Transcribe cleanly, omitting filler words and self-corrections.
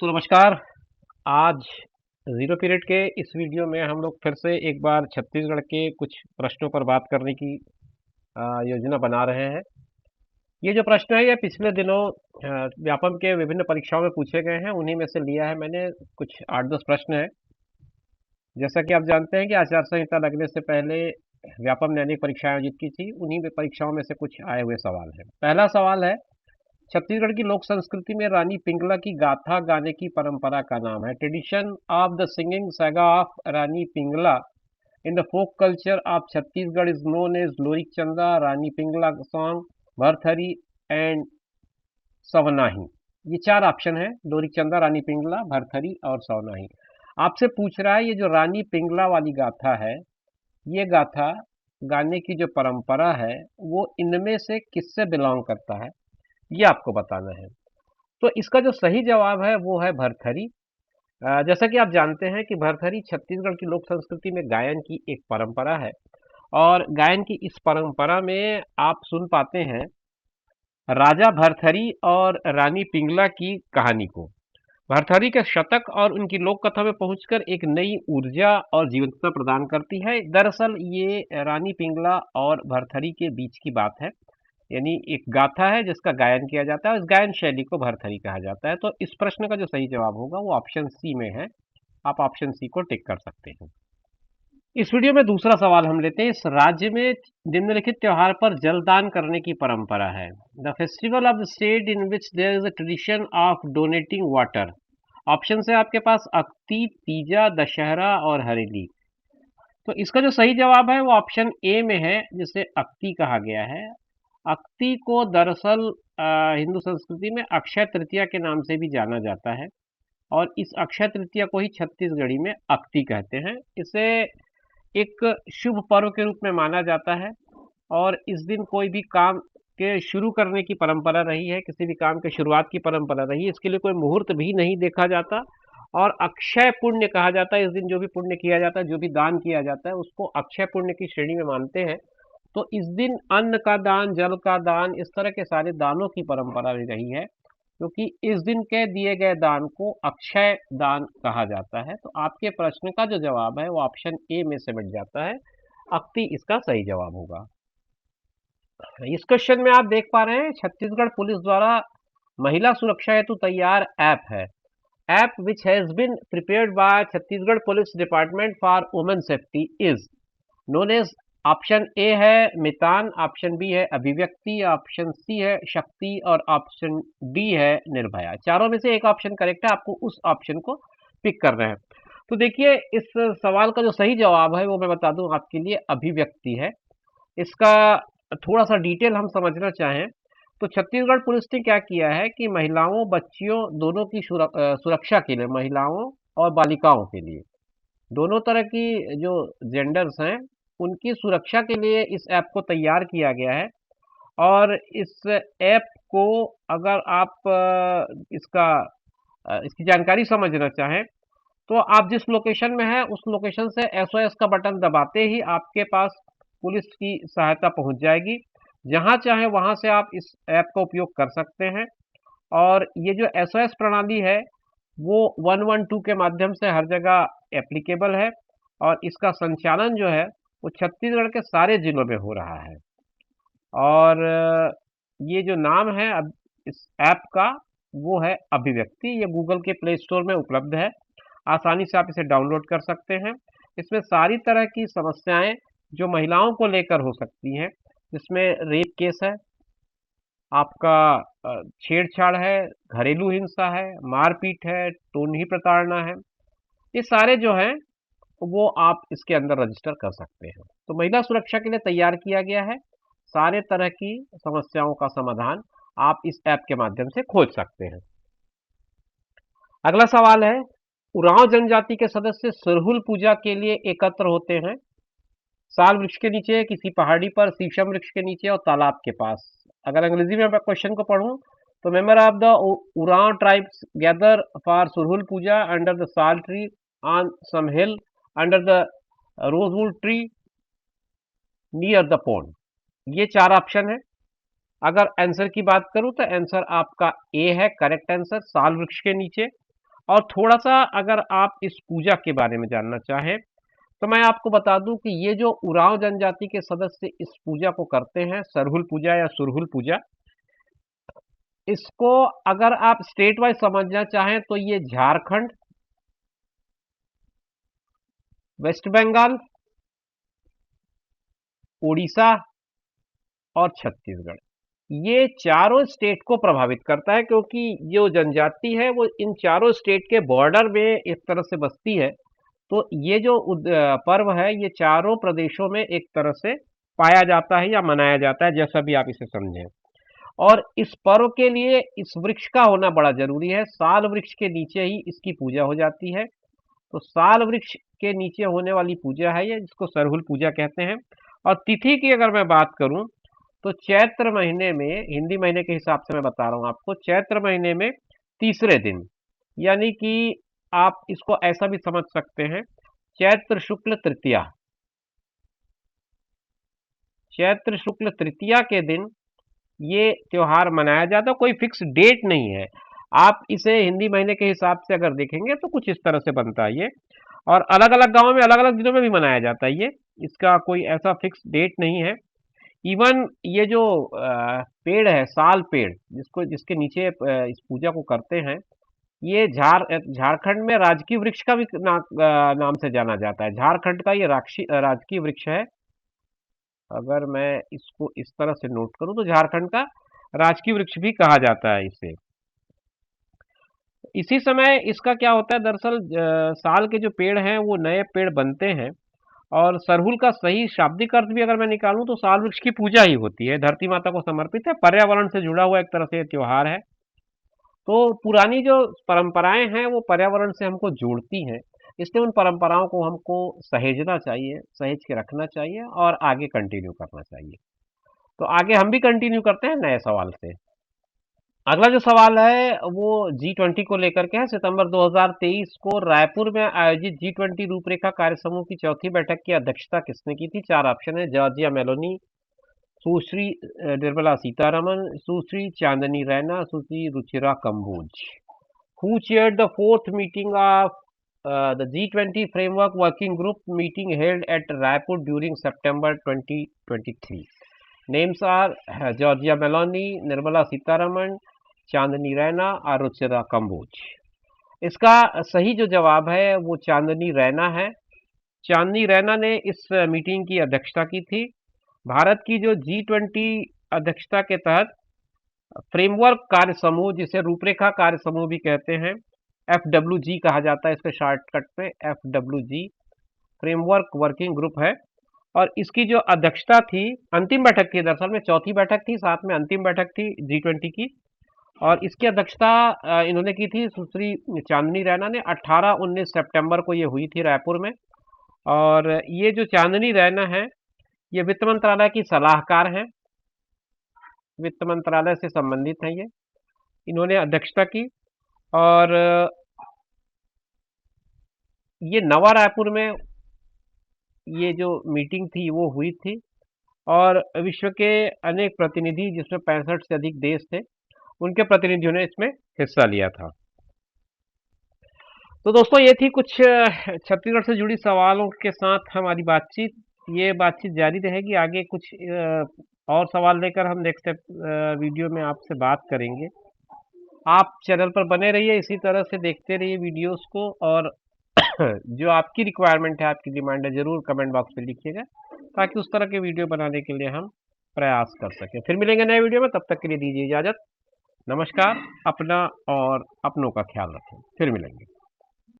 दोस्तों नमस्कार। आज ज़ीरो पीरियड के इस वीडियो में हम लोग फिर से एक बार छत्तीसगढ़ के कुछ प्रश्नों पर बात करने की योजना बना रहे हैं। ये जो प्रश्न है ये पिछले दिनों व्यापम के विभिन्न परीक्षाओं में पूछे गए हैं, उन्हीं में से लिया है मैंने। कुछ 8-10 प्रश्न हैं। जैसा कि आप जानते हैं कि आचार संहिता लगने से पहले व्यापम ने अनेक परीक्षाएं आयोजित की थी, उन्हीं में परीक्षाओं में से कुछ आए हुए सवाल हैं। पहला सवाल है, छत्तीसगढ़ की लोक संस्कृति में रानी पिंगला की गाथा गाने की परंपरा का नाम है। Tradition of the singing saga ऑफ Rani Pingala in the folk culture of Chhattisgarh is known as Lorik Chanda, Rani Pingala song, Bharthari and Savnahi. ये चार ऑप्शन है, लोरिक चंदा, रानी पिंगला, भरथरी और सवनाही। आपसे पूछ रहा है ये जो रानी पिंगला वाली गाथा है, ये गाथा गाने की जो परंपरा है वो इनमें से किससे बिलोंग करता है, ये आपको बताना है। तो इसका जो सही जवाब है वो है भरथरी। जैसा कि आप जानते हैं कि भरथरी छत्तीसगढ़ की लोक संस्कृति में गायन की एक परंपरा है, और गायन की इस परंपरा में आप सुन पाते हैं राजा भरथरी और रानी पिंगला की कहानी को। भरथरी के शतक और उनकी लोक कथा में पहुंचकर एक नई ऊर्जा और जीवंतता प्रदान करती है। दरअसल ये रानी पिंगला और भरथरी के बीच की बात है, यानी एक गाथा है जिसका गायन किया जाता है, और इस गायन शैली को भरथरी कहा जाता है। तो इस प्रश्न का जो सही जवाब होगा वो ऑप्शन सी में है। आप ऑप्शन सी को टिक कर सकते हैं। इस वीडियो में दूसरा सवाल हम लेते हैं, इस राज्य में निम्नलिखित त्योहार पर जलदान करने की परंपरा है। The festival of the state in which there is a tradition of donating water. Option है आपके पास अक्ति, तीजा, दशहरा और हरेली। तो इसका जो सही जवाब है वो ऑप्शन ए में है, जिसे अक्ति कहा गया है। अक्ति को दरअसल हिंदू संस्कृति में अक्षय तृतीया के नाम से भी जाना जाता है, और इस अक्षय तृतीया को ही छत्तीसगढ़ी में अक्ति कहते हैं। इसे एक शुभ पर्व के रूप में माना जाता है, और इस दिन कोई भी काम के शुरू करने की परंपरा रही है, किसी भी काम के शुरुआत की परंपरा रही है। इसके लिए कोई मुहूर्त भी नहीं देखा जाता, और अक्षय पुण्य कहा जाता है। इस दिन जो भी पुण्य किया जाता है, जो भी दान किया जाता है, उसको अक्षय पुण्य की श्रेणी में मानते हैं। तो इस दिन अन्न का दान, जल का दान, इस तरह के सारे दानों की परंपरा भी रही है, क्योंकि इस दिन के दिए गए दान को अक्षय दान कहा जाता है। तो आपके प्रश्न का जो जवाब है वो ऑप्शन ए में से बच जाता है, अक्ति इसका सही जवाब होगा। इस क्वेश्चन में आप देख पा रहे हैं छत्तीसगढ़ पुलिस द्वारा महिला सुरक्षा हेतु तैयार ऐप है। App which has been prepared by Chhattisgarh police department for women safety is known as. Option A है मितान, ऑप्शन बी है अभिव्यक्ति, ऑप्शन सी है शक्ति, और ऑप्शन डी है निर्भया। चारों में से एक ऑप्शन करेक्ट है, आपको उस ऑप्शन को पिक करना है। तो देखिए, इस सवाल का जो सही जवाब है वो मैं बता दूं आपके लिए, अभिव्यक्ति है। इसका थोड़ा सा डिटेल हम समझना चाहें तो छत्तीसगढ़ पुलिस ने क्या किया है कि महिलाओं, बच्चियों दोनों की सुरक्षा के लिए, महिलाओं और बालिकाओं के लिए, दोनों तरह की जो जेंडर्स हैं उनकी सुरक्षा के लिए इस ऐप को तैयार किया गया है। और इस ऐप को अगर आप इसकी जानकारी समझना चाहें तो आप जिस लोकेशन में हैं उस लोकेशन से एसओएस का बटन दबाते ही आपके पास पुलिस की सहायता पहुंच जाएगी। जहां चाहे वहां से आप इस ऐप का उपयोग कर सकते हैं। और ये जो एसओएस प्रणाली है वो 112 के माध्यम से हर जगह एप्लीकेबल है, और इसका संचालन जो है वो छत्तीसगढ़ के सारे जिलों में हो रहा है। और ये जो नाम है अब इस ऐप का वो है अभिव्यक्ति। ये गूगल के प्ले स्टोर में उपलब्ध है, आसानी से आप इसे डाउनलोड कर सकते हैं। इसमें सारी तरह की समस्याएं जो महिलाओं को लेकर हो सकती हैं, जिसमें रेप केस है, आपका छेड़छाड़ है, घरेलू हिंसा है, मारपीट है, टोनही प्रताड़ना है, ये सारे जो हैं वो आप इसके अंदर रजिस्टर कर सकते हैं। तो महिला सुरक्षा के लिए तैयार किया गया है, सारे तरह की समस्याओं का समाधान आप इस ऐप के माध्यम से खोज सकते हैं। अगला सवाल है, उरांव जनजाति के सदस्य सुरहुल पूजा के लिए एकत्र होते हैं साल वृक्ष के नीचे, किसी पहाड़ी पर, शीशम वृक्ष के नीचे और तालाब के पास। अगर अंग्रेजी में मैं क्वेश्चन को पढ़ूं तो member of the Oraon tribes gather for Sarhul puja under the sal tree on some hill under the rosewood tree near the pond. ये चार ऑप्शन है। अगर आंसर की बात करूं तो आंसर आपका ए है करेक्ट आंसर, साल वृक्ष के नीचे। और थोड़ा-सा अगर आप इस पूजा के बारे में जानना चाहें, तो मैं आपको बता दूं कि ये जो उरांव जनजाति के सदस्य इस पूजा को करते हैं, सरहुल पूजा या सुरहुल पूजा, इसको अगर आप स्टेट वाइज समझना चाहें तो ये झारखंड, वेस्ट बंगाल, उड़ीसा और छत्तीसगढ़, ये चारों स्टेट को प्रभावित करता है, क्योंकि जो जनजाति है वो इन चारों स्टेट के बॉर्डर में एक तरह से बसती है। तो ये जो पर्व है ये चारों प्रदेशों में एक तरह से पाया जाता है या मनाया जाता है, जैसा भी आप इसे समझें। और इस पर्व के लिए इस वृक्ष का होना बड़ा जरूरी है। साल वृक्ष के नीचे ही इसकी पूजा हो जाती है। तो साल वृक्ष के नीचे होने वाली पूजा है ये, जिसको सरहुल पूजा कहते हैं। और तिथि की अगर मैं बात करूं तो चैत्र महीने में, हिंदी महीने के हिसाब से मैं बता रहा हूं आपको, चैत्र महीने में तीसरे दिन, यानी कि आप इसको ऐसा भी समझ सकते हैं, चैत्र शुक्ल तृतीया, चैत्र शुक्ल तृतीया के दिन ये त्योहार मनाया जाता है। कोई फिक्स डेट नहीं है, आप इसे हिंदी महीने के हिसाब से अगर देखेंगे तो कुछ इस तरह से बनता है ये। और अलग अलग गांवों में अलग अलग दिनों में भी मनाया जाता है ये, इसका कोई ऐसा फिक्स डेट नहीं है। इवन ये जो पेड़ है, साल पेड़, जिसके नीचे इस पूजा को करते हैं, ये झारखंड में राजकीय वृक्ष का भी नाम से जाना जाता है। झारखंड का ये राजकीय वृक्ष है। अगर मैं इसको इस तरह से नोट करूं तो झारखंड का राजकीय वृक्ष भी कहा जाता है इसे। इसी समय इसका क्या होता है, दरअसल साल के जो पेड़ हैं वो नए पेड़ बनते हैं। और सरहुल का सही शाब्दिक अर्थ भी अगर मैं निकालूं तो साल वृक्ष की पूजा ही होती है, धरती माता को समर्पित है, पर्यावरण से जुड़ा हुआ एक तरह से त्योहार है। तो पुरानी जो परंपराएं हैं वो पर्यावरण से हमको जोड़ती हैं, इसलिए उन परंपराओं को हमको सहेजना चाहिए, सहेज के रखना चाहिए और आगे कंटिन्यू करना चाहिए। तो आगे हम भी कंटिन्यू करते हैं नए सवाल से। अगला जो सवाल है वो G20 को लेकर के है। सितंबर 2023 को रायपुर में आयोजित G20 रूपरेखा कार्य समूह की चौथी बैठक की अध्यक्षता किसने की थी? चार ऑप्शन है: Giorgia Meloni, Sushri Nirmala Sitharaman, Sushri Chandni Raina, Sushri Ruchira Kamboj. Who chaired the fourth meeting of the G20 Framework Working Group meeting held at Raipur during September 2023? Names are Georgia Meloni, Nirmala Sitaraman, चांदनी रैना और रुचिरा कंबोज। इसका सही जो जवाब है वो चांदनी रैना है। चांदनी रैना ने इस मीटिंग की अध्यक्षता की थी। भारत की जो G20 अध्यक्षता के तहत फ्रेमवर्क कार्य समूह, जिसे रूपरेखा कार्य समूह भी कहते हैं, FWG कहा जाता है इसके शॉर्टकट में, FWG फ्रेमवर्क वर्किंग ग्रुप है। और इसकी जो अध्यक्षता थी, अंतिम बैठक थी, दरअसल में चौथी बैठक थी, साथ में अंतिम बैठक थी G20 की, और इसकी अध्यक्षता इन्होंने की थी सुश्री चांदनी रैना ने। 18-19 सितंबर को ये हुई थी रायपुर में। और ये जो चांदनी रैना है ये वित्त मंत्रालय की सलाहकार हैं, वित्त मंत्रालय से संबंधित हैं ये, इन्होंने अध्यक्षता की। और ये नवा रायपुर में ये जो मीटिंग थी वो हुई थी, और विश्व के अनेक प्रतिनिधि, जिसमें 65 से अधिक देश थे, उनके प्रतिनिधियों ने इसमें हिस्सा लिया था। तो दोस्तों ये थी कुछ छत्तीसगढ़ से जुड़ी सवालों के साथ हमारी बातचीत। ये बातचीत जारी रहेगी, आगे कुछ और सवाल लेकर हम नेक्स्ट वीडियो में आपसे बात करेंगे। आप चैनल पर बने रहिए, इसी तरह से देखते रहिए वीडियोस को, और जो आपकी रिक्वायरमेंट है, आपकी डिमांड है, ज़रूर कमेंट बॉक्स में लिखिएगा, ताकि उस तरह के वीडियो बनाने के लिए हम प्रयास कर सकें। फिर मिलेंगे नए वीडियो में, तब तक के लिए दीजिए इजाज़त। नमस्कार। अपना और अपनों का ख्याल रखें, फिर मिलेंगे।